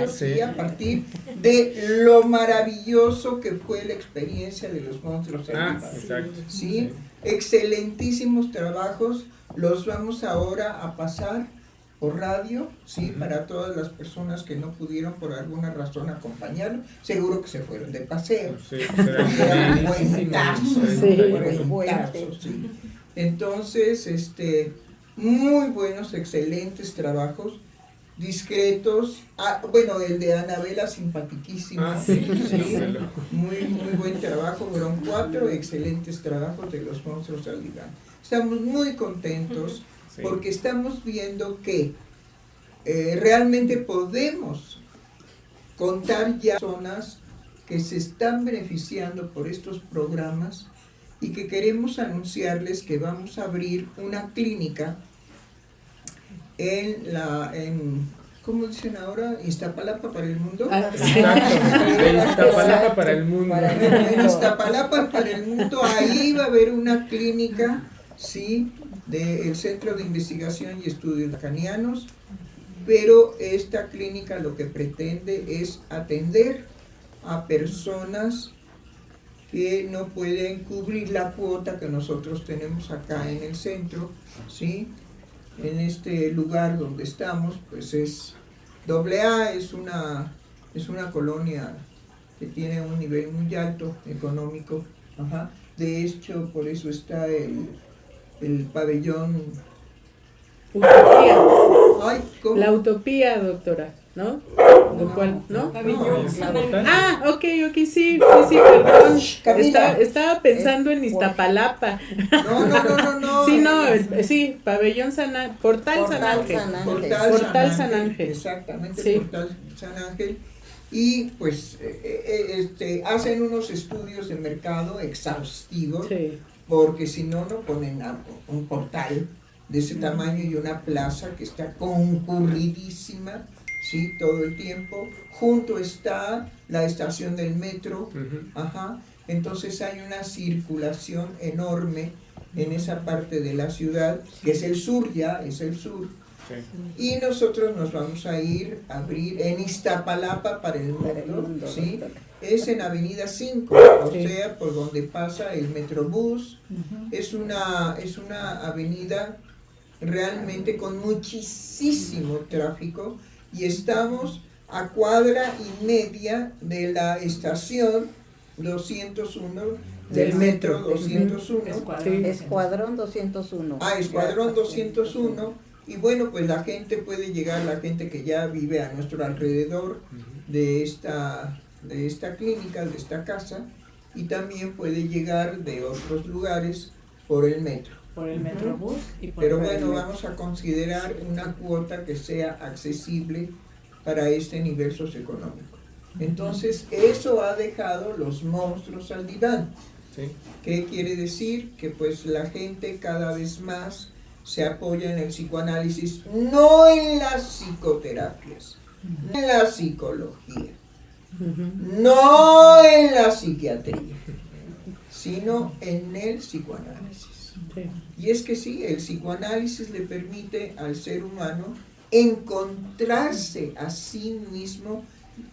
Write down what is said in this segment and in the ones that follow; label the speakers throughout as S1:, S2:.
S1: Sí, a partir de lo maravilloso que fue la experiencia de los monstruos animados.
S2: Exacto.
S1: ¿Sí? Excelentísimos trabajos, los vamos ahora a pasar por radio, ¿sí? Para todas las personas que no pudieron por alguna razón acompañarnos, seguro que se fueron de paseo.
S2: Sí,
S1: Eran buenazos, sí. Entonces, muy buenos, excelentes trabajos, discretos. Bueno, el de Anabela, simpaticísimo.
S2: Sí.
S1: Muy buen trabajo. Fueron 4 excelentes trabajos de los monstruos al diván. Estamos muy contentos porque estamos viendo que realmente podemos contar ya zonas que se están beneficiando por estos programas y que queremos anunciarles que vamos a abrir una clínica en ¿cómo dicen ahora? Iztapalapa para el mundo.
S2: Iztapalapa para el mundo.
S1: En Iztapalapa para el mundo, ahí va a haber una clínica, sí, del Centro de Investigación y Estudios Lacanianos, pero esta clínica lo que pretende es atender a personas que no pueden cubrir la cuota que nosotros tenemos acá en el centro, ¿sí? En este lugar donde estamos, pues es AA, es una colonia que tiene un nivel muy alto económico. Ajá. De hecho, por eso está el pabellón.
S3: Utopía.
S1: Ay, ¿cómo?
S3: La utopía, doctora, ¿no? ¿No? Ok, sí, perdón. Estaba pensando en Iztapalapa.
S1: No.
S3: Sí, pabellón Portal San Ángel. Portal San Ángel.
S1: Exactamente,
S3: sí.
S1: Portal San Ángel. Y pues hacen unos estudios de mercado exhaustivos,
S3: sí.
S1: Porque si no, no ponen un portal de ese tamaño y una plaza que está concurridísima, ¿sí? Todo el tiempo. Junto está la estación del metro, ajá. Entonces hay una circulación enorme en esa parte de la ciudad, que es el sur ya, es el sur.
S2: Sí.
S1: Y nosotros nos vamos a ir a abrir en Iztapalapa para el mundo, ¿sí? Es en Avenida 5, o sea, por donde pasa el Metrobús. Es una avenida realmente con muchísimo tráfico y estamos a 1.5 cuadras de la estación 201 del metro 201.
S4: Escuadrón 201.
S1: Escuadrón 201. Y bueno, pues la gente puede llegar, la gente que ya vive a nuestro alrededor de esta clínica, de esta casa, y también puede llegar de otros lugares por el metro.
S5: Por el Metrobús y por
S1: Pero bueno, vamos a considerar una cuota que sea accesible para este nivel socioeconómico. Entonces, eso ha dejado los monstruos al diván.
S2: Sí.
S1: ¿Qué quiere decir? Que pues la gente cada vez más se apoya en el psicoanálisis, no en las psicoterapias, no en la psicología, no en la psiquiatría, sino en el psicoanálisis. Y es que sí, el psicoanálisis le permite al ser humano encontrarse a sí mismo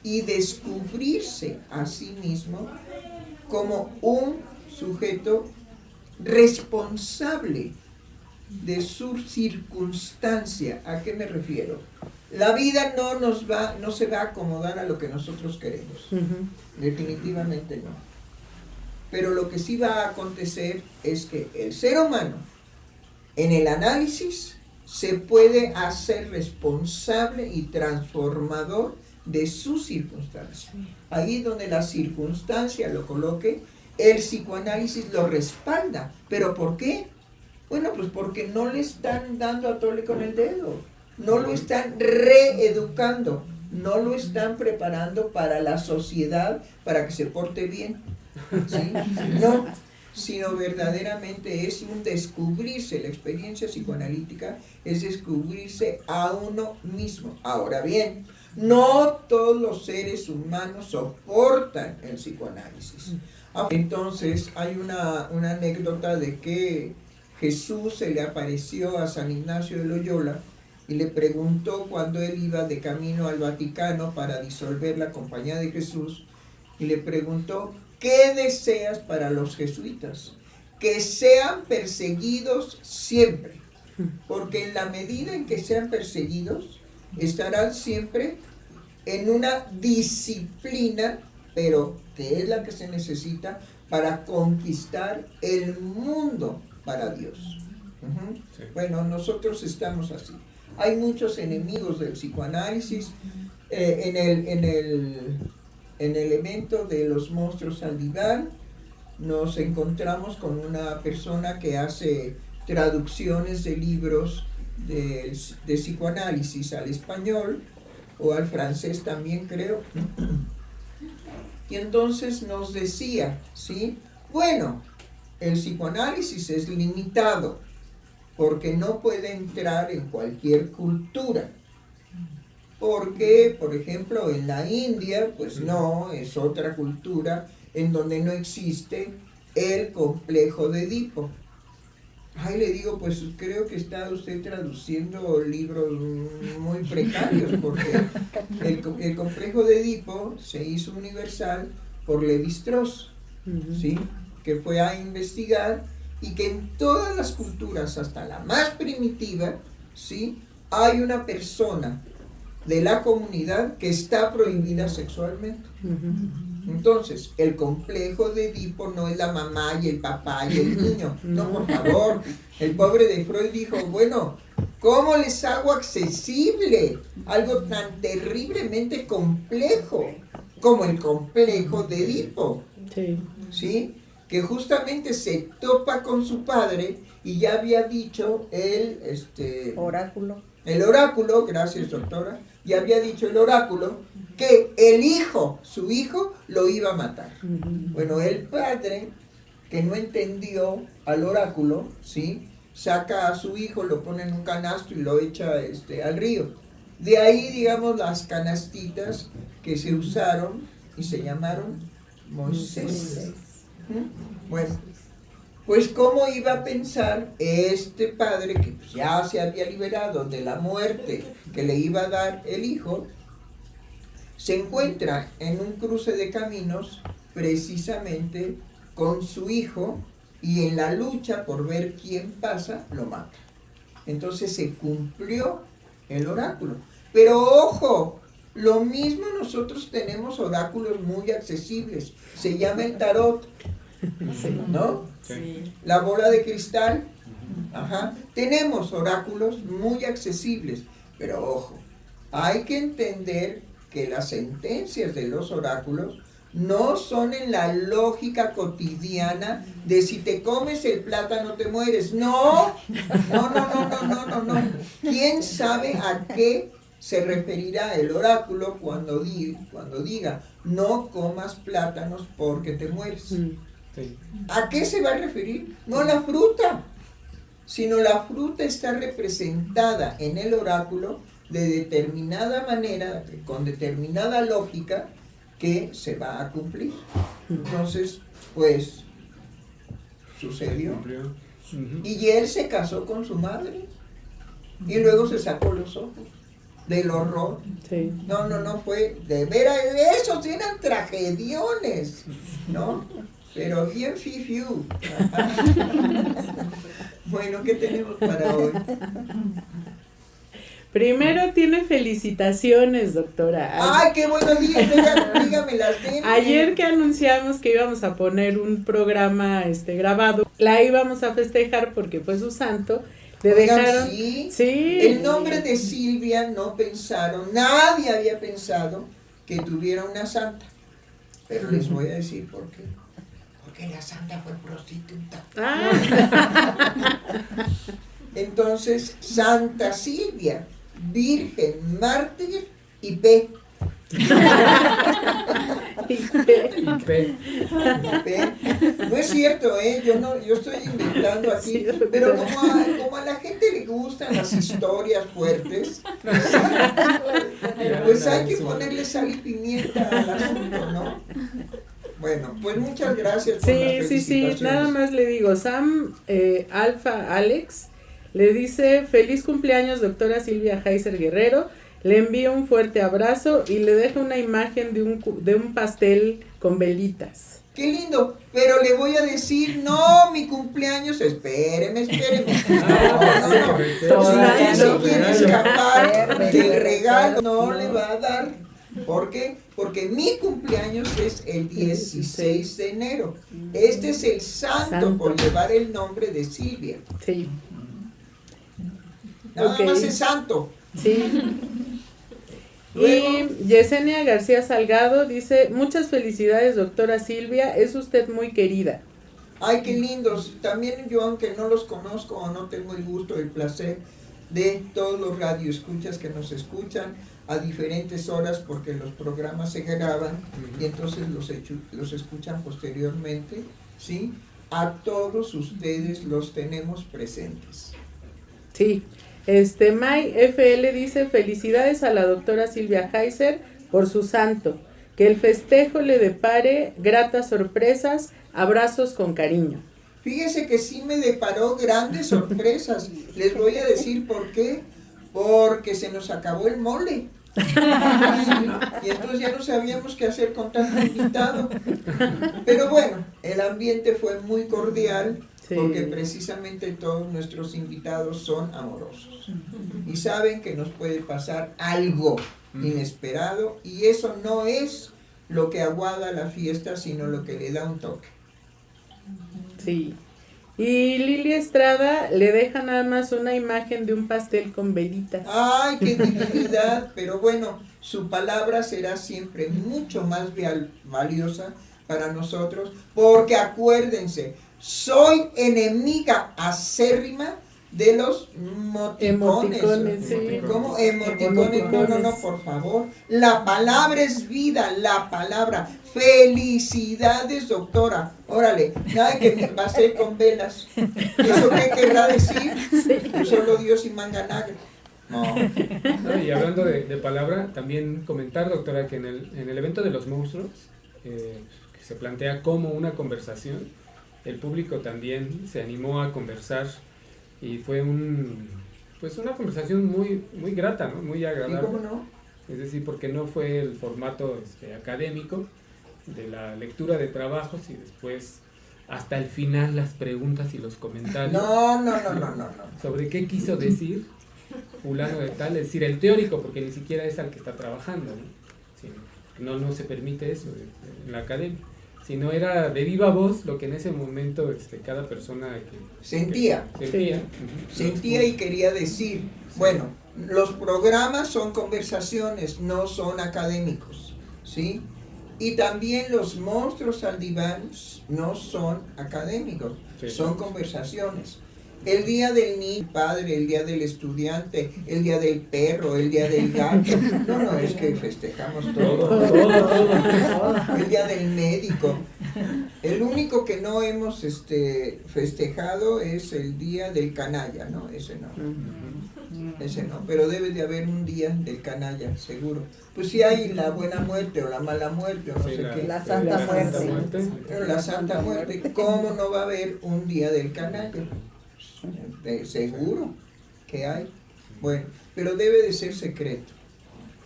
S1: y descubrirse a sí mismo como un sujeto responsable de su circunstancia. ¿A qué me refiero? La vida no se va a acomodar a lo que nosotros queremos. Definitivamente no. Pero lo que sí va a acontecer es que el ser humano, en el análisis, se puede hacer responsable y transformador de su circunstancia. Ahí donde la circunstancia lo coloque, el psicoanálisis lo respalda. ¿Pero por qué? Bueno, pues porque no le están dando a tole con el dedo, no lo están reeducando, no lo están preparando para la sociedad, para que se porte bien, ¿sí? No, sino verdaderamente es un descubrirse. La experiencia psicoanalítica es descubrirse a uno mismo. Ahora bien, no todos los seres humanos soportan el psicoanálisis. Entonces hay una anécdota de que Jesús se le apareció a San Ignacio de Loyola y le preguntó cuando él iba de camino al Vaticano para disolver la Compañía de Jesús, y le preguntó, ¿qué deseas para los jesuitas? Que sean perseguidos siempre, porque en la medida en que sean perseguidos, estarán siempre en una disciplina, pero que es la que se necesita para conquistar el mundo para Dios. Sí. Bueno, nosotros estamos así. Hay muchos enemigos del psicoanálisis. En el evento de los monstruos al diván nos encontramos con una persona que hace traducciones de libros de psicoanálisis al español o al francés también, creo. Y entonces nos decía, ¿sí? Bueno, el psicoanálisis es limitado porque no puede entrar en cualquier cultura. Porque, por ejemplo, en la India, pues no, es otra cultura en donde no existe el complejo de Edipo. Ay, le digo, pues creo que está usted traduciendo libros muy precarios, porque el complejo de Edipo se hizo universal por Levi-Strauss, ¿sí? Que fue a investigar, y que en todas las culturas, hasta la más primitiva, ¿sí? Hay una persona de la comunidad que está prohibida sexualmente. Entonces, el complejo de Edipo no es la mamá y el papá y el niño. No, por favor. El pobre de Freud dijo, bueno, ¿cómo les hago accesible algo tan terriblemente complejo como el complejo de Edipo? Sí. ¿Sí? Que justamente se topa con su padre, y ya había dicho
S4: oráculo.
S1: El oráculo, gracias doctora, ya había dicho el oráculo que el hijo, su hijo, lo iba a matar. Bueno, el padre, que no entendió al oráculo, ¿sí? Saca a su hijo, lo pone en un canasto y lo echa al río. De ahí, digamos, las canastitas que se usaron y se llamaron Moisés. Bueno, pues cómo iba a pensar este padre, que ya se había liberado de la muerte que le iba a dar el hijo, se encuentra en un cruce de caminos precisamente con su hijo, y en la lucha por ver quién pasa, lo mata. Entonces se cumplió el oráculo. Pero ojo, lo mismo nosotros tenemos oráculos muy accesibles. Se llama el tarot, ¿no? Sí. La bola de cristal. Ajá. Tenemos oráculos muy accesibles. Pero ojo, hay que entender que las sentencias de los oráculos no son en la lógica cotidiana de si te comes el plátano te mueres. No. ¿Quién sabe a qué se referirá el oráculo cuando diga no comas plátanos porque te mueres? Sí. ¿A qué se va a referir? No a la fruta, sino la fruta está representada en el oráculo de determinada manera, con determinada lógica, que se va a cumplir. Entonces, pues, sucedió. Y él se casó con su madre, y luego se sacó los ojos del horror. Sí. No fue, de veras, esos eran tragediones, ¿no? Pero bien fifiu. Bueno, ¿qué tenemos para hoy?
S3: Primero tiene felicitaciones, doctora.
S1: ¡Ay, qué buenos días! Dígame las de.
S3: Ayer que anunciamos que íbamos a poner un programa grabado, la íbamos a festejar porque fue su santo. Le dejaron.
S1: Sí. El nombre de Silvia no pensaron, nadie había pensado que tuviera una santa. Pero les voy a decir por qué. Porque la santa fue prostituta. Entonces, Santa Silvia, Virgen, Mártir y P. No es cierto, yo estoy inventando aquí, pero como a la gente le gustan las historias fuertes, pues hay que ponerle sal y pimienta al asunto, ¿no? Bueno, pues muchas gracias por las felicitaciones.
S3: Sí, nada más le digo, Sam Alfa Alex Le dice: feliz cumpleaños, doctora Silvia Heiser Guerrero. Le envío un fuerte abrazo y le deja una imagen de un pastel con velitas.
S1: ¡Qué lindo! Pero le voy a decir, no, mi cumpleaños, espéreme. No. Si se quiere escapar del regalo, no le va a dar. ¿Por qué? Porque mi cumpleaños es el 16 de enero. Este es el santo por llevar el nombre de Silvia.
S3: Sí.
S1: Nada más es santo.
S3: Sí. Y Yesenia García Salgado dice: muchas felicidades, doctora Silvia, es usted muy querida.
S1: Ay, qué lindos. También yo, aunque no los conozco o no tengo el gusto, el placer de todos los radioescuchas que nos escuchan a diferentes horas, porque los programas se graban y entonces los escuchan posteriormente, ¿sí? A todos ustedes los tenemos presentes.
S3: Sí. May FL dice: felicidades a la doctora Silvia Heiser por su santo, que el festejo le depare gratas sorpresas, abrazos con cariño.
S1: Fíjese que sí me deparó grandes sorpresas. Les voy a decir por qué. Porque se nos acabó el mole. Y entonces ya no sabíamos qué hacer con tanto invitado. Pero bueno, el ambiente fue muy cordial, sí, porque precisamente todos nuestros invitados son amorosos y saben que nos puede pasar algo inesperado, y eso no es lo que aguada la fiesta, sino lo que le da un toque.
S3: Sí. Y Lili Estrada le deja nada más una imagen de un pastel con velitas.
S1: ¡Ay, qué divinidad! Pero bueno, su palabra será siempre mucho más valiosa para nosotros, porque acuérdense, soy enemiga acérrima de los emoticones.
S3: Sí.
S1: ¿Cómo? Emoticones. No, por favor. La palabra es vida, la palabra. Felicidades, doctora. Órale, nada que me pasé con velas. ¿Eso qué querrá decir? Sí. Solo Dios y manganagre. No.
S2: Y hablando de palabra, también comentar, doctora, que en el evento de los monstruos, que se plantea como una conversación, el público también se animó a conversar y fue una conversación muy, muy grata, ¿no? Muy agradable.
S1: ¿Y cómo no?
S2: Es decir, porque no fue el formato académico de la lectura de trabajos y después hasta el final las preguntas y los comentarios.
S1: No.
S2: Sobre qué quiso decir fulano de tal, es decir, el teórico, porque ni siquiera es al que está trabajando, ¿no? Sí, no se permite eso en la academia, sino era de viva voz lo que en ese momento cada persona
S1: sentía y quería decir. Bueno, los programas son conversaciones, no son académicos, ¿sí? Y también los monstruos al diván no son académicos, son conversaciones. El día del niño, padre, el día del estudiante, el día del perro, el día del gato. No, es que festejamos todo. El día del médico. El único que no hemos festejado es el día del canalla, ¿no? Ese no, pero debe de haber un día del canalla, seguro. Pues si hay la buena muerte o la mala muerte o no sé qué.
S4: La santa muerte.
S1: Pero la santa muerte, ¿cómo no va a haber un día del canalla? Seguro que hay. Bueno, pero debe de ser secreto.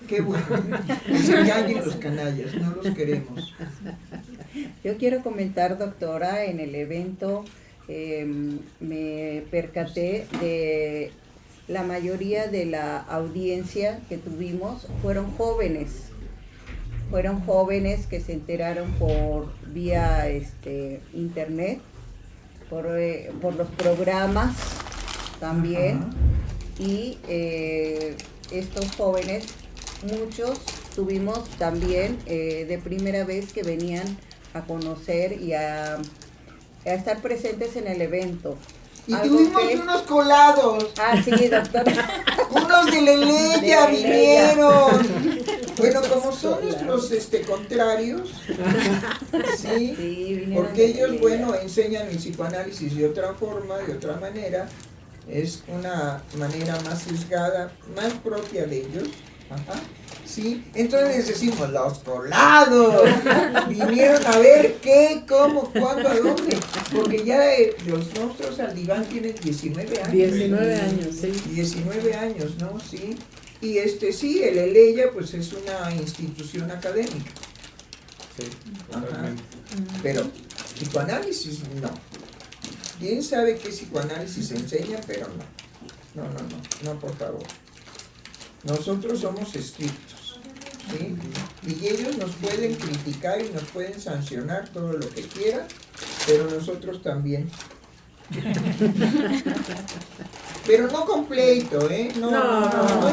S1: Qué bueno. Que se callen los canallas, no los queremos.
S4: Yo quiero comentar, doctora, en el evento me percaté de la mayoría de la audiencia que tuvimos fueron jóvenes que se enteraron por vía internet, por los programas también. Ajá. Y estos jóvenes, muchos tuvimos también de primera vez que venían a conocer y a estar presentes en el evento.
S1: Y tuvimos unos colados.
S4: Ah, sí, doctora.
S1: Unos de Leleya vinieron. Bueno, como son nuestros contrarios, ¿sí? Porque ellos, enseñan el psicoanálisis de otra forma, de otra manera. Es una manera más sesgada, más propia de ellos. Ajá. ¿sí? Entonces les decimos, los colados, vinieron a ver qué, cómo, cuándo, a dónde, porque ya los monstruos al diván tienen 19 años.
S3: 19 años, sí.
S1: 19 años, ¿no? Sí. Y sí, el ELEYA pues es una institución académica.
S2: Sí,
S1: Ajá.
S2: totalmente.
S1: Pero psicoanálisis no. ¿Quién sabe qué psicoanálisis enseña? Pero no, por favor. Nosotros somos estrictos, ¿sí? Y ellos nos pueden criticar y nos pueden sancionar todo lo que quieran, pero nosotros también. Pero no con pleito, ¿eh? No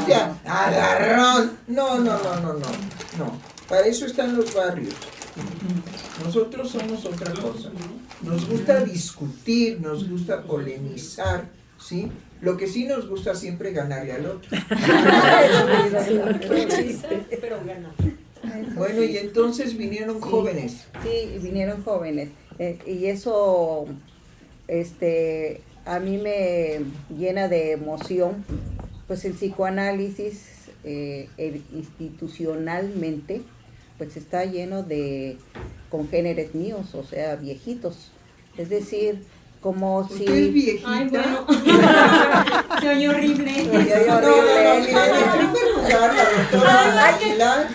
S1: ya, agarrón. No. Para eso están los barrios. Nosotros somos otra cosa. Nos gusta discutir, nos gusta polemizar, ¿sí? Lo que sí nos gusta siempre ganarle al otro.
S5: Pero gana.
S1: Bueno, y entonces vinieron jóvenes.
S4: Sí, vinieron jóvenes. Y eso a mí me llena de emoción, pues el psicoanálisis institucionalmente pues está lleno de congéneres míos, o sea, viejitos. Es decir, como
S1: ¿Usted
S4: si...
S1: es viejita?
S5: Ay, bueno. Se oye horrible.
S1: No, mira, en primer lugar, la doctora Aguilar.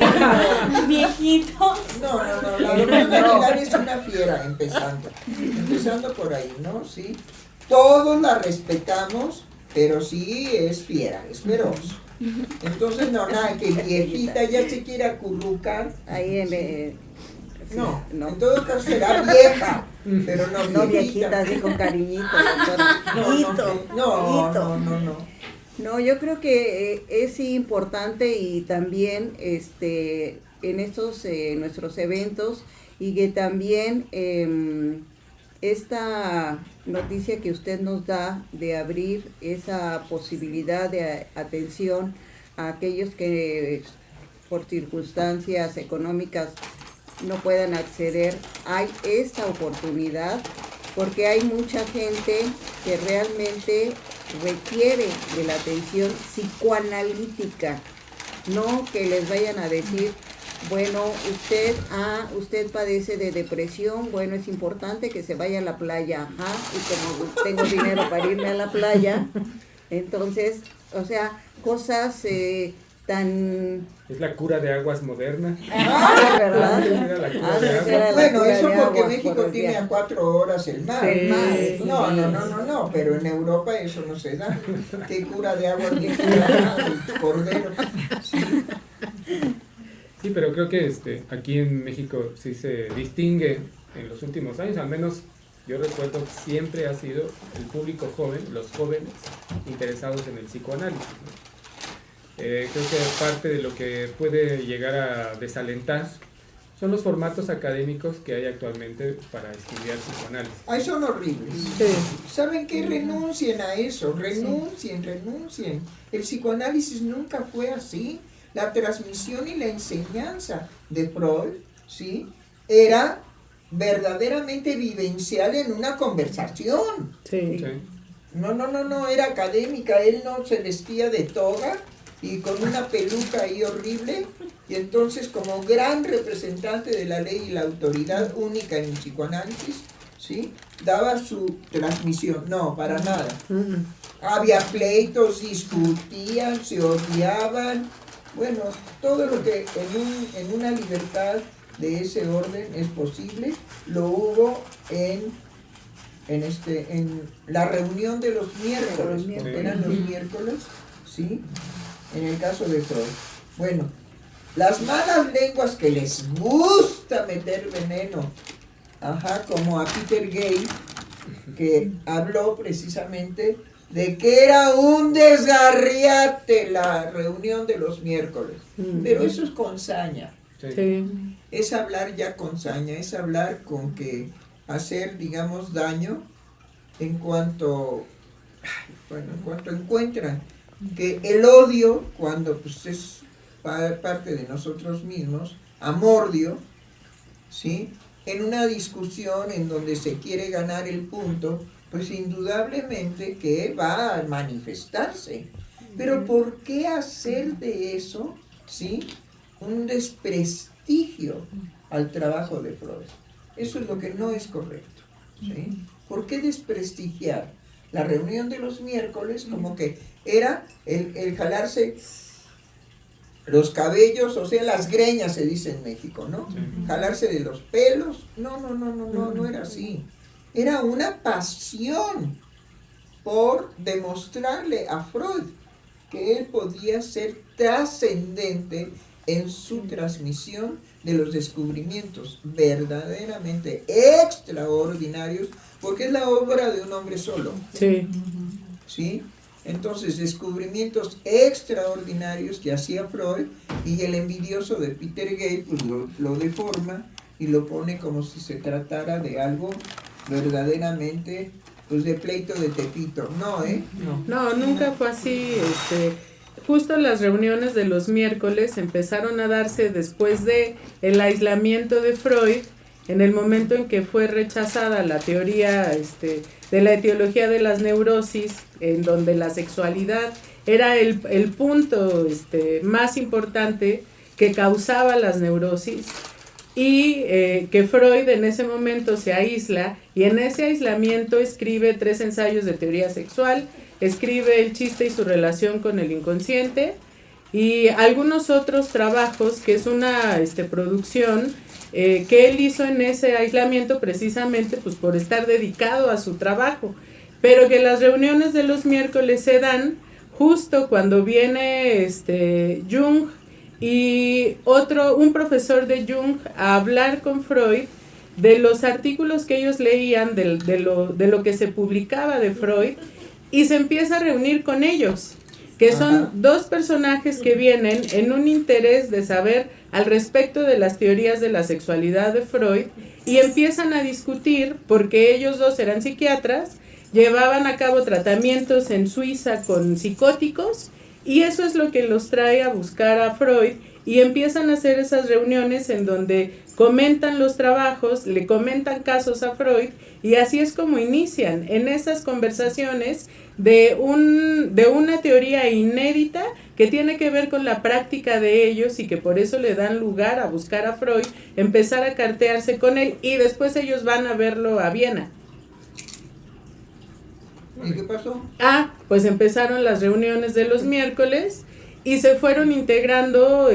S5: Viejitos.
S1: No, la doctora Aguilar es una fiera, empezando por ahí, ¿no? Sí. Todos la respetamos, pero sí es fiera, es feroz. Entonces, nada, que viejita ya se quiere acurrucar.
S4: Ahí
S1: No,
S4: no.
S1: en todo caso será vieja, pero no viejita.
S4: No viejita, así con cariñito, doctora.
S1: No.
S4: No, yo creo que es importante y también en estos nuestros eventos y que también esta noticia que usted nos da de abrir esa posibilidad de atención a aquellos que por circunstancias económicas no puedan acceder, hay esta oportunidad porque hay mucha gente que realmente requiere de la atención psicoanalítica, no que les vayan a decir, bueno, usted padece de depresión, bueno, es importante que se vaya a la playa, ajá, y como tengo dinero para irme a la playa, entonces, o sea, cosas tan...
S2: Es la cura de aguas moderna.
S4: ¿verdad?
S2: Era la cura de aguas.
S4: Era la
S1: Bueno,
S4: cura
S1: eso
S4: de
S1: porque
S4: aguas
S1: México
S4: por el
S1: tiene
S4: día.
S1: a 4 horas el mar.
S3: Sí.
S1: No, pero en Europa eso no se da. ¿Qué cura de agua ni cura de cordero? Sí.
S2: Sí, pero creo que aquí en México sí se distingue en los últimos años, al menos yo recuerdo que siempre ha sido el público joven, los jóvenes interesados en el psicoanálisis, ¿no? Creo que parte de lo que puede llegar a desalentar son los formatos académicos que hay actualmente para estudiar psicoanálisis.
S1: Ay, son horribles.
S3: Sí.
S1: ¿Saben qué? Renuncien a eso, renuncien. El psicoanálisis nunca fue así. La transmisión y la enseñanza de Freud, ¿sí? Era verdaderamente vivencial en una conversación.
S3: Sí.
S2: Sí.
S1: No, era académica. Él no se vestía de toga y con una peluca ahí horrible, y entonces como gran representante de la ley y la autoridad única en el psicoanálisis, ¿sí? Daba su transmisión. No, para nada. Había pleitos, discutían, se odiaban. Bueno, todo lo que en una libertad de ese orden es posible, lo hubo en la reunión de los miércoles, porque eran los miércoles, ¿sí? En el caso de Freud. Bueno, las malas lenguas que les gusta meter veneno, como a Peter Gay, que habló precisamente de que era un desgarriate la reunión de los miércoles. Pero eso es con saña.
S3: Sí.
S1: Es hablar ya con saña, es hablar con que hacer, digamos, daño en cuanto encuentran que el odio, cuando pues es parte de nosotros mismos, amordio, ¿sí? En una discusión en donde se quiere ganar el punto, pues indudablemente que va a manifestarse. Pero ¿por qué hacer de eso, ¿sí? un desprestigio al trabajo de Freud. Eso es lo que no es correcto, ¿sí? ¿Por qué desprestigiar la reunión de los miércoles como que era el jalarse los cabellos, o sea, las greñas se dice en México, ¿no?
S2: Sí.
S1: Jalarse de los pelos? No era así. Era una pasión por demostrarle a Freud que él podía ser trascendente en su transmisión de los descubrimientos verdaderamente extraordinarios, porque es la obra de un hombre solo,
S3: Sí.
S1: ¿sí? Entonces, descubrimientos extraordinarios que hacía Freud, y el envidioso de Peter Gay pues lo deforma y lo pone como si se tratara de algo verdaderamente pues de pleito de Tepito. No,
S3: No, nunca fue así. Justo las reuniones de los miércoles empezaron a darse después de el aislamiento de Freud, en el momento en que fue rechazada la teoría de la etiología de las neurosis, en donde la sexualidad era el punto más importante que causaba las neurosis, y que Freud en ese momento se aísla, y en ese aislamiento escribe 3 ensayos de teoría sexual, escribe El chiste y su relación con el inconsciente, y algunos otros trabajos, que es una producción que él hizo en ese aislamiento precisamente pues por estar dedicado a su trabajo, pero que las reuniones de los miércoles se dan justo cuando viene Jung y un profesor de Jung a hablar con Freud de los artículos que ellos leían, de lo que se publicaba de Freud, y se empieza a reunir con ellos, que son 2 personajes que vienen en un interés de saber al respecto de las teorías de la sexualidad de Freud, y empiezan a discutir porque ellos 2 eran psiquiatras, llevaban a cabo tratamientos en Suiza con psicóticos, y eso es lo que los trae a buscar a Freud, y empiezan a hacer esas reuniones en donde comentan los trabajos, le comentan casos a Freud, y así es como inician en esas conversaciones de una teoría inédita que tiene que ver con la práctica de ellos, y que por eso le dan lugar a buscar a Freud, empezar a cartearse con él, y después ellos van a verlo a Viena.
S1: ¿Y qué pasó?
S3: Pues empezaron las reuniones de los miércoles y se fueron integrando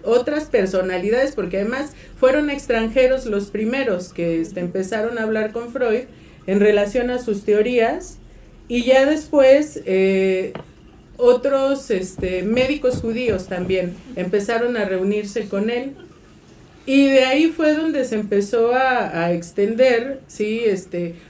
S3: otras personalidades, porque además fueron extranjeros los primeros que empezaron a hablar con Freud en relación a sus teorías, y ya después otros médicos judíos también empezaron a reunirse con él. Y de ahí fue donde se empezó a extender, ¿sí?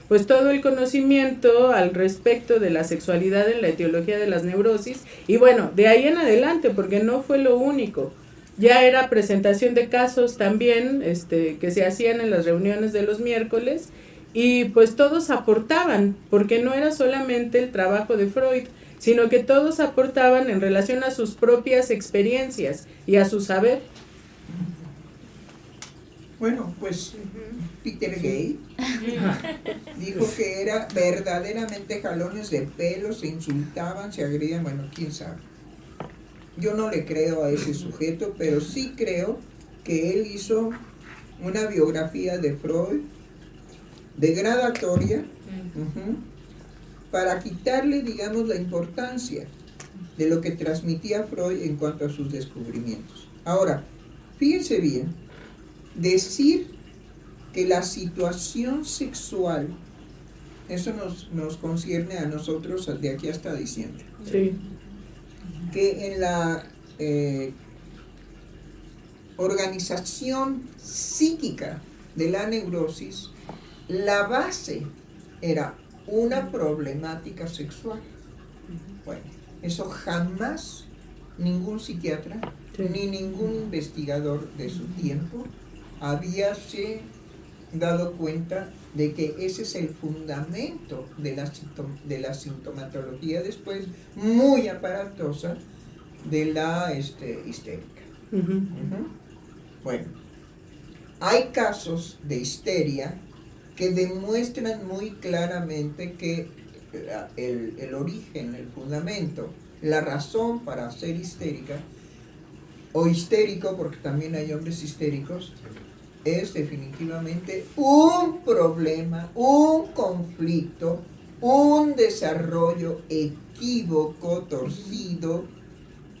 S3: Pues todo el conocimiento al respecto de la sexualidad en la etiología de las neurosis. Y bueno, de ahí en adelante, porque no fue lo único. Ya era presentación de casos también, que se hacían en las reuniones de los miércoles, y pues todos aportaban, porque no era solamente el trabajo de Freud, sino que todos aportaban en relación a sus propias experiencias y a su saber.
S1: Bueno, pues Peter Gay dijo que era verdaderamente jalones de pelo, se insultaban, se agredían, bueno, quién sabe. Yo no le creo a ese sujeto, pero sí creo que él hizo una biografía de Freud degradatoria, para quitarle, digamos, la importancia de lo que transmitía Freud en cuanto a sus descubrimientos. Ahora, fíjense bien, decir que la situación sexual, eso nos concierne a nosotros de aquí hasta diciembre.
S3: Sí.
S1: Que en la organización psíquica de la neurosis, la base era una problemática sexual. Bueno, eso jamás ningún psiquiatra ni ningún investigador de su tiempo habíase dado cuenta de que ese es el fundamento de la sintomatología después muy aparatosa de la histérica. Bueno, hay casos de histeria que demuestran muy claramente que el origen, el fundamento, la razón para ser histérica o histérico, porque también hay hombres histéricos, es definitivamente un problema, un conflicto, un desarrollo equívoco, torcido.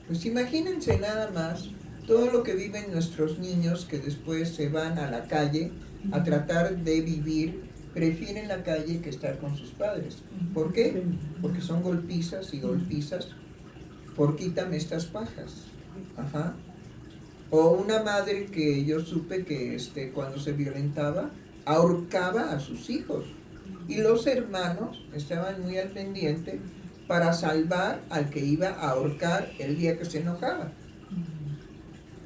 S1: Pues imagínense nada más todo lo que viven nuestros niños que después se van a la calle a tratar de vivir, prefieren la calle que estar con sus padres. ¿Por qué? Porque son golpizas y golpizas por quítame estas pajas. Ajá. O una madre que yo supe que cuando se violentaba, ahorcaba a sus hijos. Y los hermanos estaban muy al pendiente para salvar al que iba a ahorcar el día que se enojaba.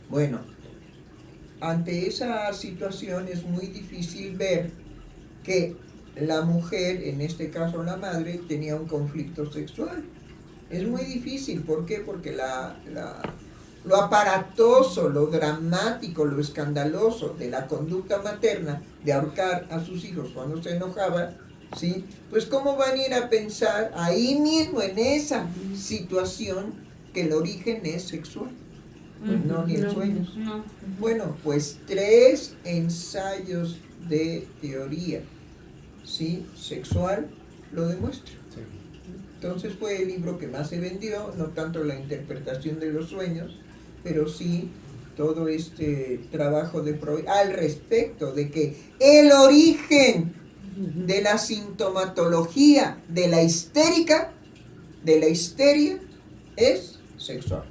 S1: Bueno, ante esa situación es muy difícil ver que la mujer, en este caso la madre, tenía un conflicto sexual. Es muy difícil, ¿por qué? Porque lo aparatoso, lo dramático, lo escandaloso de la conducta materna de ahorcar a sus hijos cuando se enojaba, ¿sí? Pues ¿cómo van a ir a pensar ahí mismo en esa situación que el origen es sexual? Pues no, ni en sueños.
S5: No.
S1: Bueno, pues 3 ensayos de teoría, ¿sí? Sexual lo demuestra.
S2: Sí.
S1: Entonces fue el libro que más se vendió, no tanto la interpretación de los sueños, pero sí todo este trabajo de Freud al respecto de que el origen de la sintomatología de la histeria es sexual.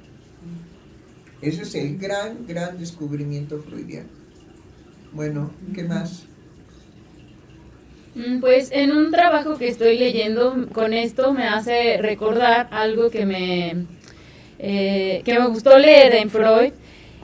S1: Ese es el gran descubrimiento freudiano. Bueno, ¿qué más?
S6: Pues en un trabajo que estoy leyendo con esto me hace recordar algo que me gustó leer en Freud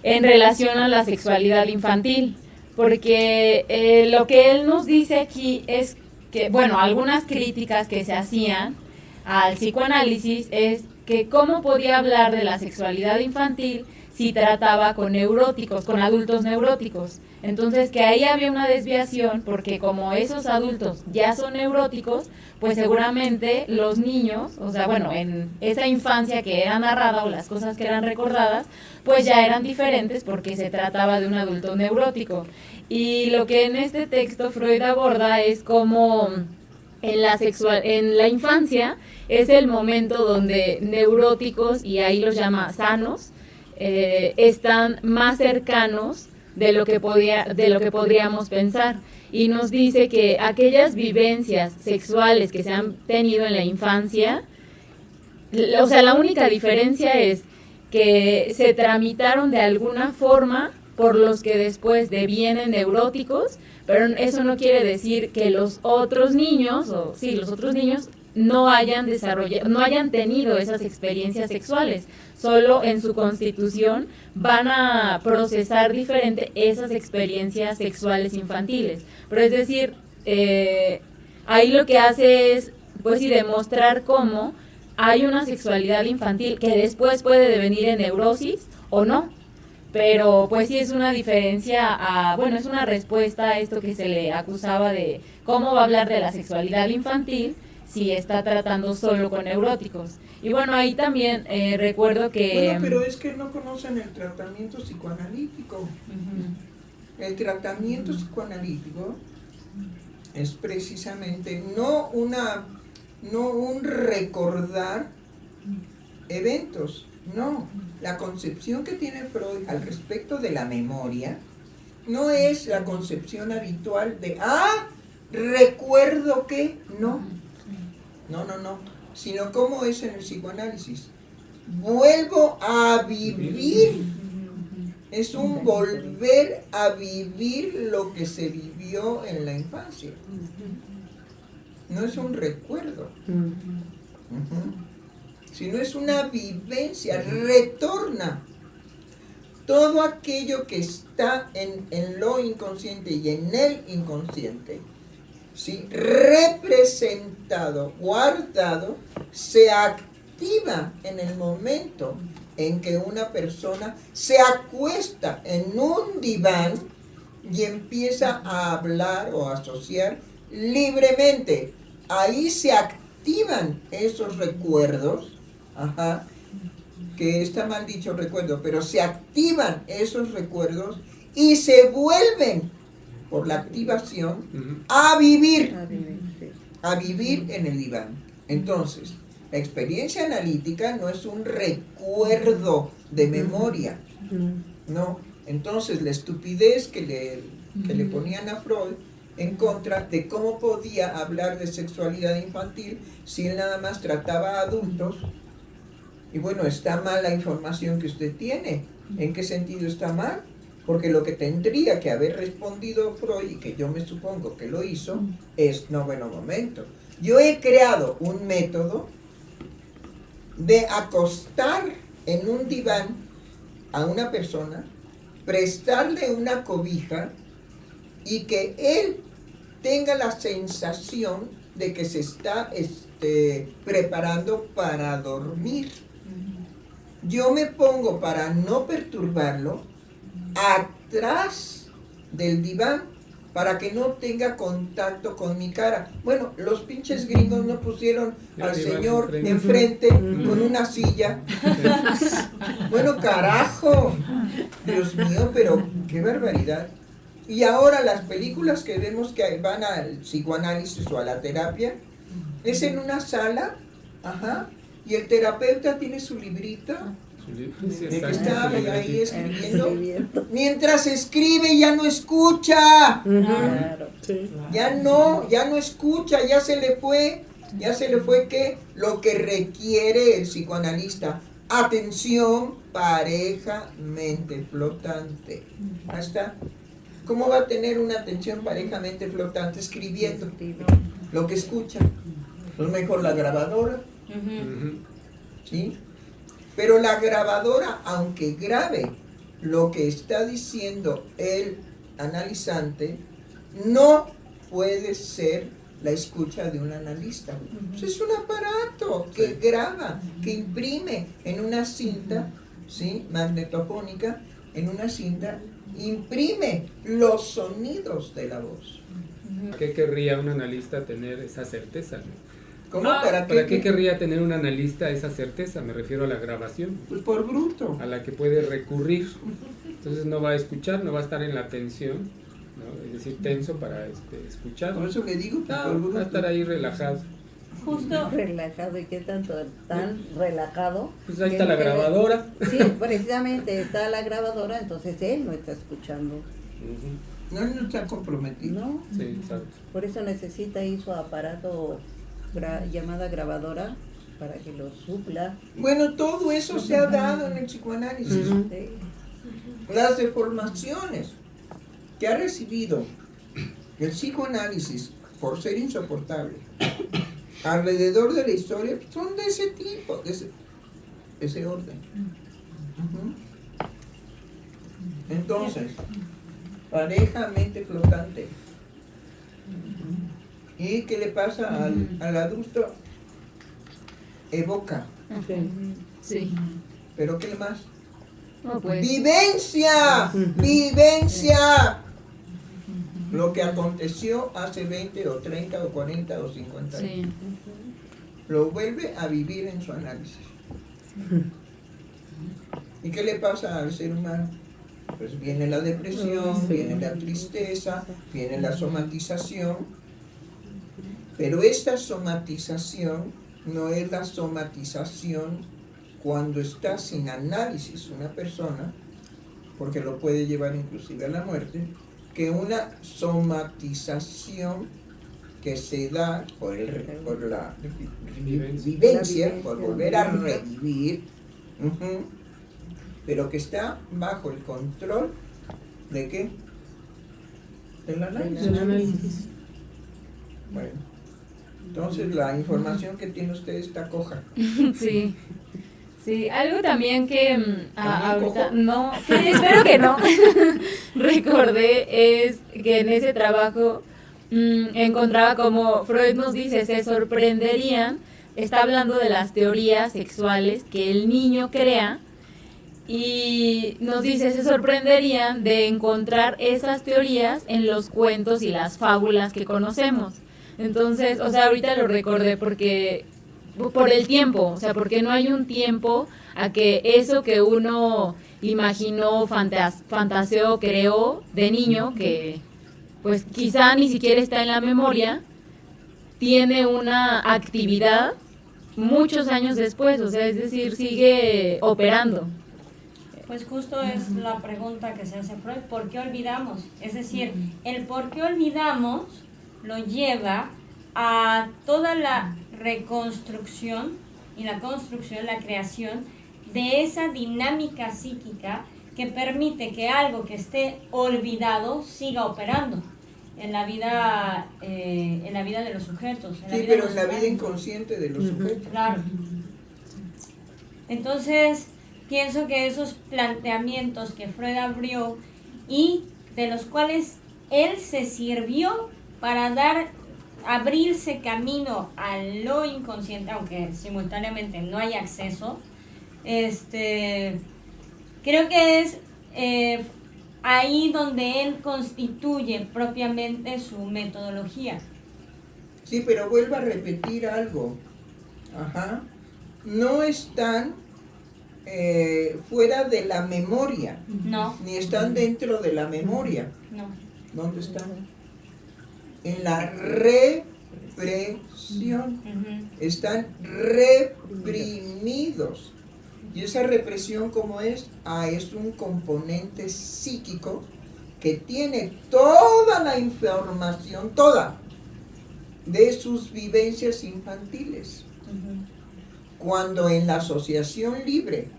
S6: en relación a la sexualidad infantil, porque lo que él nos dice aquí es que, bueno, algunas críticas que se hacían al psicoanálisis es que cómo podía hablar de la sexualidad infantil si trataba con neuróticos, con adultos neuróticos. Entonces que ahí había una desviación porque como esos adultos ya son neuróticos, pues seguramente los niños, o sea, bueno, en esa infancia que era narrada o las cosas que eran recordadas, pues ya eran diferentes porque se trataba de un adulto neurótico. Y lo que en este texto Freud aborda es cómo en la infancia es el momento donde neuróticos, y ahí los llama sanos, están más cercanos de lo que podríamos pensar, y nos dice que aquellas vivencias sexuales que se han tenido en la infancia, o sea, la única diferencia es que se tramitaron de alguna forma por los que después devienen neuróticos, pero eso no quiere decir que los otros niños no hayan desarrollado, no hayan tenido esas experiencias sexuales. Solo en su constitución van a procesar diferente esas experiencias sexuales infantiles. Pero es decir, ahí lo que hace es, pues sí, demostrar cómo hay una sexualidad infantil que después puede devenir en neurosis o no. Pero pues sí es una diferencia, es una respuesta a esto que se le acusaba de cómo va a hablar de la sexualidad infantil si está tratando solo con neuróticos. Y bueno, ahí también recuerdo que...
S1: Bueno, pero es que no conocen el tratamiento psicoanalítico. Uh-huh. El tratamiento psicoanalítico es precisamente no un recordar eventos, no. La concepción que tiene Freud al respecto de la memoria no es la concepción habitual de, recuerdo que, no, sino como es en el psicoanálisis. Vuelvo a vivir, es un volver a vivir lo que se vivió en la infancia. No es un recuerdo. Sino es una vivencia, retorna todo aquello que está en lo inconsciente y en el inconsciente, ¿sí? Representado, guardado, se activa en el momento en que una persona se acuesta en un diván y empieza a hablar o a asociar libremente. Ahí se activan esos recuerdos. Ajá. que está mal dicho recuerdo, pero se activan esos recuerdos y se vuelven por la activación a vivir en el diván. Entonces, la experiencia analítica no es un recuerdo de memoria, no. Entonces, la estupidez que le ponían a Freud en contra de cómo podía hablar de sexualidad infantil si él nada más trataba a adultos. Y bueno, está mal la información que usted tiene. ¿En qué sentido está mal? Porque lo que tendría que haber respondido Freud, y que yo me supongo que lo hizo, es, no, bueno, momento. Yo he creado un método de acostar en un diván a una persona, prestarle una cobija y que él tenga la sensación de que se está preparando para dormir. Yo me pongo, para no perturbarlo, atrás del diván para que no tenga contacto con mi cara. Bueno, los pinches gringos no pusieron al señor enfrente con una silla. Bueno, carajo, Dios mío, pero qué barbaridad. Y ahora las películas que vemos que van al psicoanálisis o a la terapia, es en una sala, y el terapeuta tiene su librito, de que está ahí escribiendo. Mientras escribe ya no escucha. Ya no escucha, ya se le fue que lo que requiere el psicoanalista. Atención, pareja, mente flotante. Ahí está. ¿Cómo va a tener una atención pareja, mente flotante escribiendo lo que escucha? Pues mejor la grabadora. ¿Sí? Pero la grabadora, aunque grabe lo que está diciendo el analizante, no puede ser la escucha de un analista. Pues es un aparato que graba, que imprime en una cinta, ¿sí?, magnetofónica, en una cinta, imprime los sonidos de la voz.
S2: ¿Qué querría un analista tener esa certeza, no?
S1: ¿Cómo?
S2: ¿Para qué querría tener un analista esa certeza? Me refiero a la grabación.
S1: Pues por bruto.
S2: A la que puede recurrir. Entonces no va a escuchar, no va a estar en la tensión, ¿no? Es decir, tenso para escuchar.
S1: Por eso le digo, pues por bruto.
S2: Va a estar ahí relajado.
S5: Justo.
S4: Relajado, ¿y qué tanto? Tan relajado.
S2: Pues ahí está la grabadora.
S4: Sí, precisamente está la grabadora, entonces él no está escuchando.
S1: No está comprometido.
S4: No,
S2: Sí, exacto.
S4: por eso necesita ahí su aparato llamada grabadora para que lo supla.
S1: Bueno, todo eso se ha dado en el psicoanálisis.
S4: Sí.
S1: Las deformaciones que ha recibido el psicoanálisis por ser insoportable alrededor de la historia son de ese tipo, de ese orden. Entonces, pareja, mente flotante. ¿Y qué le pasa al adulto? Evoca.
S6: Sí.
S1: ¿Pero qué más?
S6: No, pues.
S1: ¡Vivencia! ¡Vivencia! Lo que aconteció hace 20 o 30 o 40 o 50 años.
S6: Sí.
S1: Lo vuelve a vivir en su análisis. ¿Y qué le pasa al ser humano? Pues viene la depresión, viene la tristeza, viene la somatización. Pero esta somatización no es la somatización cuando está sin análisis una persona, porque lo puede llevar inclusive a la muerte, que una somatización que se da por la vivencia, por volver a revivir, pero que está bajo el control ¿de qué? Del análisis. Bueno. Entonces la información que tiene usted está coja.
S6: Sí. Sí, algo también que ahorita
S1: cojo?
S6: no, que espero que no, recordé es que en ese trabajo encontraba como Freud nos dice, se sorprenderían, está hablando de las teorías sexuales que el niño crea y nos dice, se sorprenderían de encontrar esas teorías en los cuentos y las fábulas que conocemos. Entonces, o sea, ahorita lo recordé porque por el tiempo, o sea, porque no hay un tiempo a que eso que uno imaginó, fantaseó, creó de niño, que pues quizá ni siquiera está en la memoria, tiene una actividad muchos años después, o sea, es decir, sigue operando.
S5: Pues justo es la pregunta que se hace Freud, ¿por qué olvidamos? Es decir, el por qué olvidamos lo lleva a toda la reconstrucción y la construcción, la creación de esa dinámica psíquica que permite que algo que esté olvidado siga operando en la vida de los sujetos.
S1: Sí, pero en la vida inconsciente de los sujetos.
S5: Claro. Entonces, pienso que esos planteamientos que Freud abrió y de los cuales él se sirvió para abrirse camino a lo inconsciente, aunque simultáneamente no hay acceso, creo que es ahí donde él constituye propiamente su metodología.
S1: Sí, pero vuelvo a repetir algo. Ajá. No están fuera de la memoria,
S5: No,
S1: ni están dentro de la memoria.
S5: no.
S1: ¿Dónde están? En la represión.
S5: Ujú.
S1: Están reprimidos. ¿Y esa represión cómo es? Es un componente psíquico que tiene toda la información, toda, de sus vivencias infantiles. Cuando en la asociación libre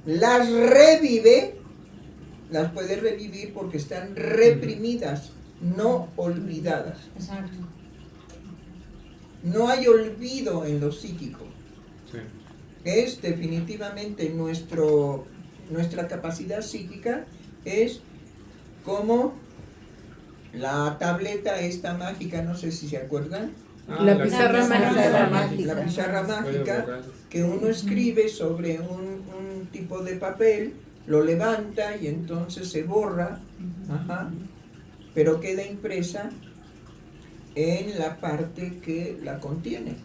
S1: las revive, las puede revivir porque están reprimidas, no olvidadas.
S5: Exacto.
S1: No hay olvido en lo psíquico.
S2: Sí.
S1: Es definitivamente nuestra capacidad psíquica, es como la tableta esta mágica, no sé si se acuerdan.
S3: La pizarra
S4: mágica.
S1: La pizarra mágica, que uno escribe sobre un tipo de papel, lo levanta y entonces se borra, ajá, pero queda impresa en la parte que la contiene,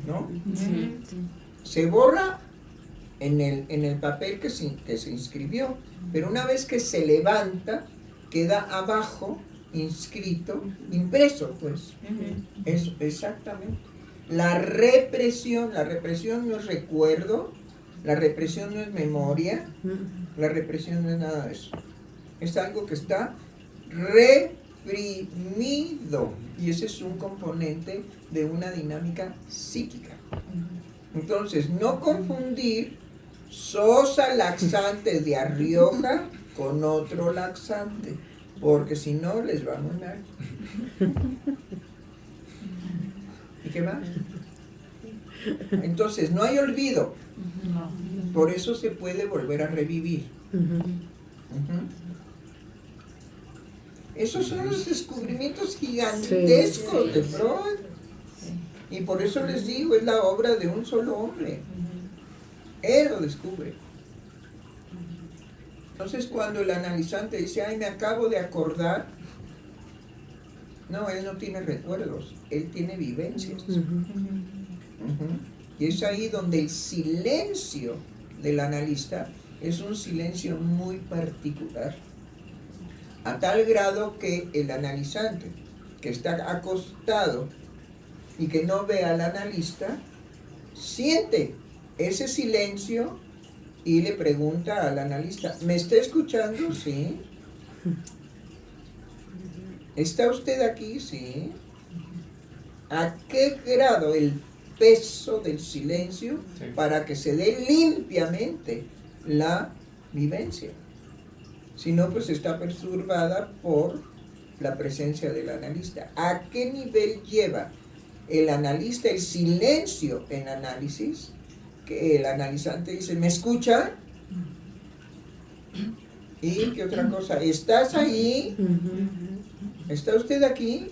S1: ¿no?
S6: Sí.
S1: Se borra en el papel que se inscribió, pero una vez que se levanta, queda abajo inscrito, impreso, pues. Eso, exactamente. La represión no es recuerdo, la represión no es memoria, la represión no es nada de eso. Es algo que está reprimido, y ese es un componente de una dinámica psíquica. Entonces, no confundir sosa laxante de A Rioja con otro laxante, porque si no les va muy mal. ¿Y qué más? Entonces, no hay olvido. Por eso se puede volver a revivir. Esos son los descubrimientos gigantescos de Freud. Y por eso les digo, es la obra de un solo hombre. Él lo descubre. Entonces cuando el analizante dice, me acabo de acordar, no, él no tiene recuerdos, él tiene vivencias. Y es ahí donde el silencio del analista es un silencio muy particular, a tal grado que el analizante que está acostado y que no ve al analista, siente ese silencio y le pregunta al analista, ¿me está escuchando? Sí. ¿Está usted aquí? Sí. ¿A qué grado el peso del silencio para que se dé limpiamente la vivencia? Si no, pues está perturbada por la presencia del analista. ¿A qué nivel lleva el analista el silencio en análisis? Que el analizante dice, ¿me escucha? ¿Y qué otra cosa? ¿Estás ahí? ¿Está usted aquí?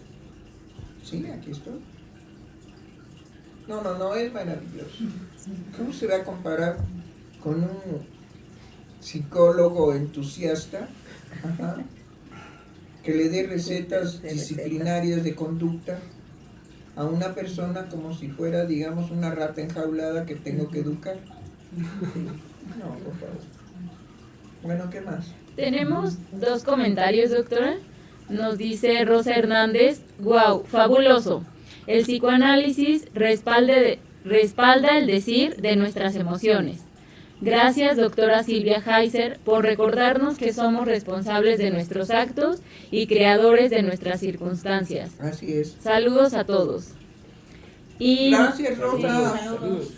S1: Sí, aquí estoy. No, es maravilloso. ¿Cómo se va a comparar con un psicólogo entusiasta? Ajá, que le dé recetas disciplinarias de conducta, a una persona como si fuera, digamos, una rata enjaulada que tengo que educar. No, por favor. Bueno, ¿qué más?
S6: Tenemos 2 comentarios, doctora. Nos dice Rosa Hernández, wow, fabuloso. El psicoanálisis respalda el decir de nuestras emociones. Gracias, doctora Silvia Heiser, por recordarnos que somos responsables de nuestros actos y creadores de nuestras circunstancias.
S1: Así es.
S6: Saludos a todos. Y
S1: Gracias, Rosa.
S2: Saludos.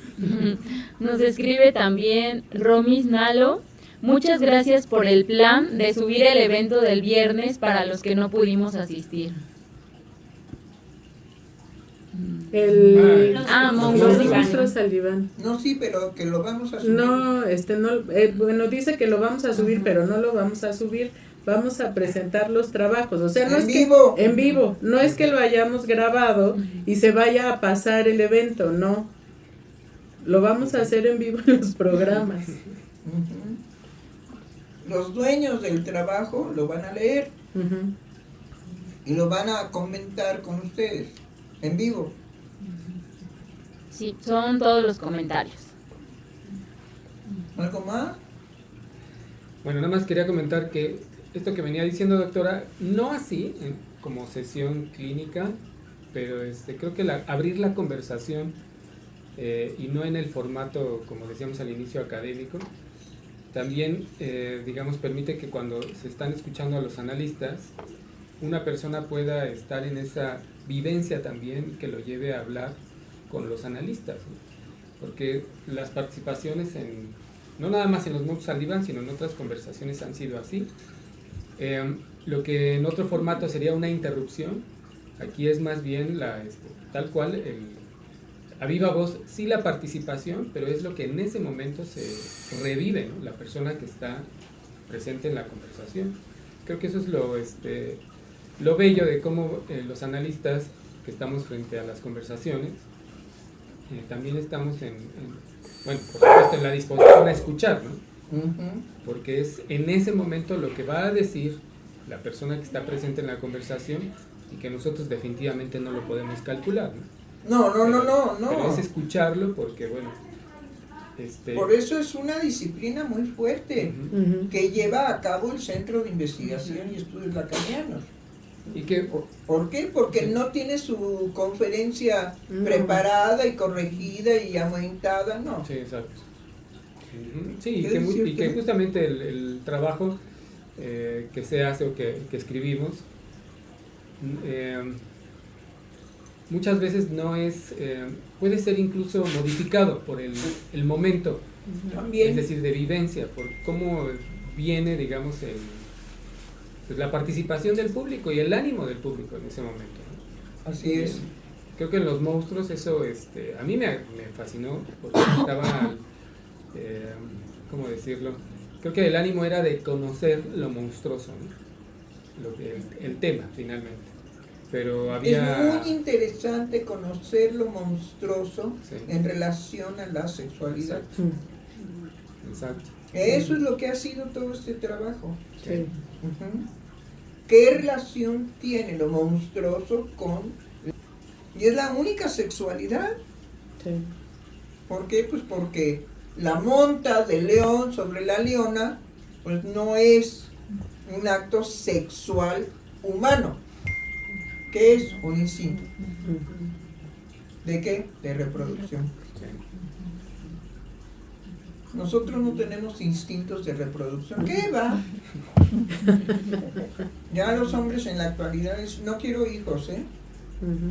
S6: nos escribe también Romis Nalo. Muchas gracias por el plan de subir el evento del viernes para los que no pudimos asistir.
S3: Los monstruos al diván.
S1: No, sí, pero que lo vamos a subir.
S3: No, bueno, dice que lo vamos a subir, pero no lo vamos a subir. Vamos a presentar los trabajos. O sea, no
S1: En
S3: es
S1: vivo.
S3: que en vivo, no es que lo hayamos grabado y se vaya a pasar el evento, no. Lo vamos a hacer en vivo en los programas.
S1: Ujú. Los dueños del trabajo lo van a leer
S3: Ujú.
S1: y lo van a comentar con ustedes en vivo.
S6: Sí, son todos los comentarios.
S1: ¿Algo más?
S2: Bueno, nada más quería comentar que esto que venía diciendo, doctora, no así como sesión clínica, pero creo que abrir la conversación y no en el formato, como decíamos al inicio, académico, también, digamos, permite que cuando se están escuchando a los analistas, una persona pueda estar en esa vivencia también que lo lleve a hablar con los analistas, ¿no? Porque las participaciones no nada más en los monstruos al diván, sino en otras conversaciones han sido así. Lo que en otro formato sería una interrupción, aquí es más bien tal cual, a viva voz, sí la participación, pero es lo que en ese momento se revive, ¿no? La persona que está presente en la conversación. Creo que eso es lo bello de cómo los analistas que estamos frente a las conversaciones, también estamos bueno, por supuesto, en la disposición a escuchar, ¿no?
S1: Ujú.
S2: Porque es en ese momento lo que va a decir la persona que está presente en la conversación y que nosotros definitivamente no lo podemos calcular, ¿no?
S1: No.
S2: Pero es escucharlo porque, bueno,
S1: Por eso es una disciplina muy fuerte
S3: Ujú.
S1: que lleva a cabo el Centro de Investigación y Estudios Lacanianos.
S2: y que
S1: ¿Por qué? Porque no tiene su conferencia
S3: No.
S1: preparada y corregida y aumentada, no.
S2: sí, exacto. Ujú. Sí, y
S1: ¿Qué
S2: que,
S1: decía
S2: y que
S1: usted?
S2: justamente el trabajo que se hace o que escribimos muchas veces no es, puede ser incluso modificado por el momento,
S1: También.
S2: es decir, de vivencia, por cómo viene, digamos, pues la participación del público y el ánimo del público en ese momento, ¿no?
S1: Así es.
S2: Creo que en los monstruos eso a mí me fascinó porque estaba, ¿cómo decirlo? Creo que el ánimo era de conocer lo monstruoso, ¿no? El tema finalmente. Pero había...
S1: Es muy interesante conocer lo monstruoso
S2: Sí.
S1: en relación a la sexualidad.
S2: Exacto. Exacto.
S1: Eso es lo que ha sido todo este trabajo.
S3: Sí.
S1: Ujú. ¿Qué relación tiene lo monstruoso con... Y es la única sexualidad?
S3: Sí.
S1: ¿Por qué? Pues porque la monta del león sobre la leona, pues no es un acto sexual humano. ¿Qué es? Un instinto. ¿De qué? De reproducción. Nosotros no tenemos instintos de reproducción. ¿Qué va? Ya los hombres en la actualidad no quiero hijos, ¿eh?
S3: Ujú.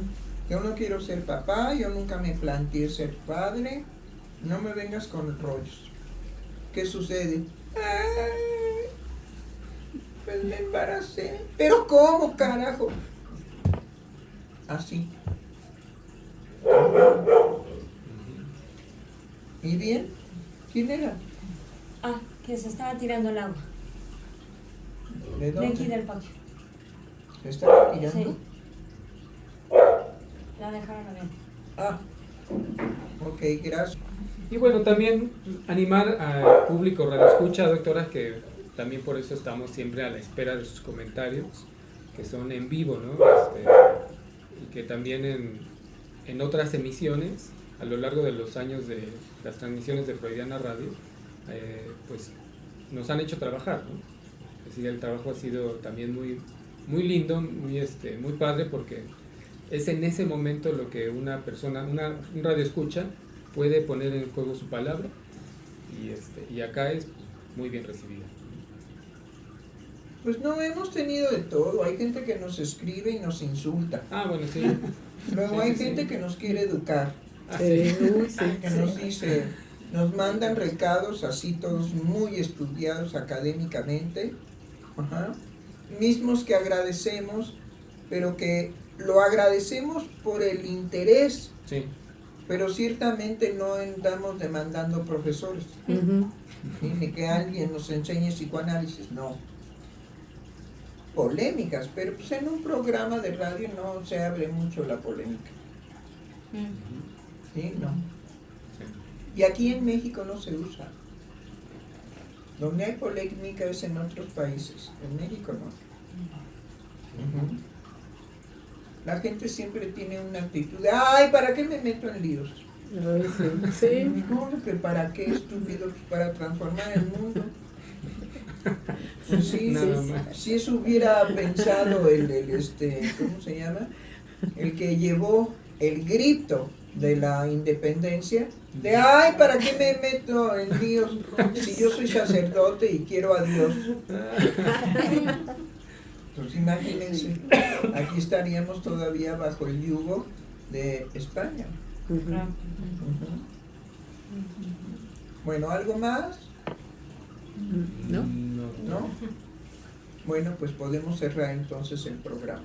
S1: Yo no quiero ser papá, yo nunca me planteé ser padre. No me vengas con rollos. ¿Qué sucede? Ay, pues me embaracé. ¿Pero cómo, carajo? Así. ¿Y bien? ¿Quién era?
S5: Ah, que se estaba tirando el agua.
S1: ¿De
S5: De
S1: dónde?
S5: aquí del patio.
S1: ¿Se estaba tirando?
S5: Sí. La dejaron abierta.
S1: Ah, ok, gracias.
S2: Y bueno, también animar al público radioescucha, doctora, que también por eso estamos siempre a la espera de sus comentarios, que son en vivo, ¿no? Y que también en otras emisiones, a lo largo de los años de las transmisiones de Freudiana Radio, pues nos han hecho trabajar, ¿no? Es decir, el trabajo ha sido también muy lindo, muy padre, porque es en ese momento lo que una persona, un radioescucha, puede poner en juego su palabra, y acá es muy bien recibida.
S1: Pues no, hemos tenido de todo. Hay gente que nos escribe y nos insulta.
S2: Ah, bueno, sí.
S1: Luego
S2: Sí,
S1: hay
S2: sí,
S1: gente
S2: sí.
S1: que nos quiere educar,
S3: Sí, uy, sí.
S1: que nos dice, nos mandan recados así todos muy estudiados académicamente, ajá, mismos que agradecemos, pero que lo agradecemos por el interés,
S2: Sí.
S1: pero ciertamente no andamos demandando profesores,
S3: Ujú.
S1: ¿sí? Ni que alguien nos enseñe psicoanálisis, no. Polémicas, pero pues en un programa de radio no se abre mucho la polémica, ¿sí? No. Y aquí en México no se usa. Donde hay polémica es en otros países, en México no. Ujú. La gente siempre tiene una actitud de, ay, ¿para qué me meto en líos?
S3: Ay, sí. Sí.
S1: No, que ¿para qué, estúpido? Pues para transformar el mundo. Pues sí,
S2: Nada
S1: sí,
S2: más.
S1: si eso hubiera pensado ¿cómo se llama? El que llevó el grito de la independencia, de ay, ¿para qué me meto en líos si yo soy sacerdote y quiero a Dios? Pues imagínense, aquí estaríamos todavía bajo el yugo de España.
S3: Ujú.
S1: Ujú. Bueno, ¿algo más?
S3: ¿No?
S2: No.
S1: ¿No? Bueno, pues podemos cerrar entonces el programa.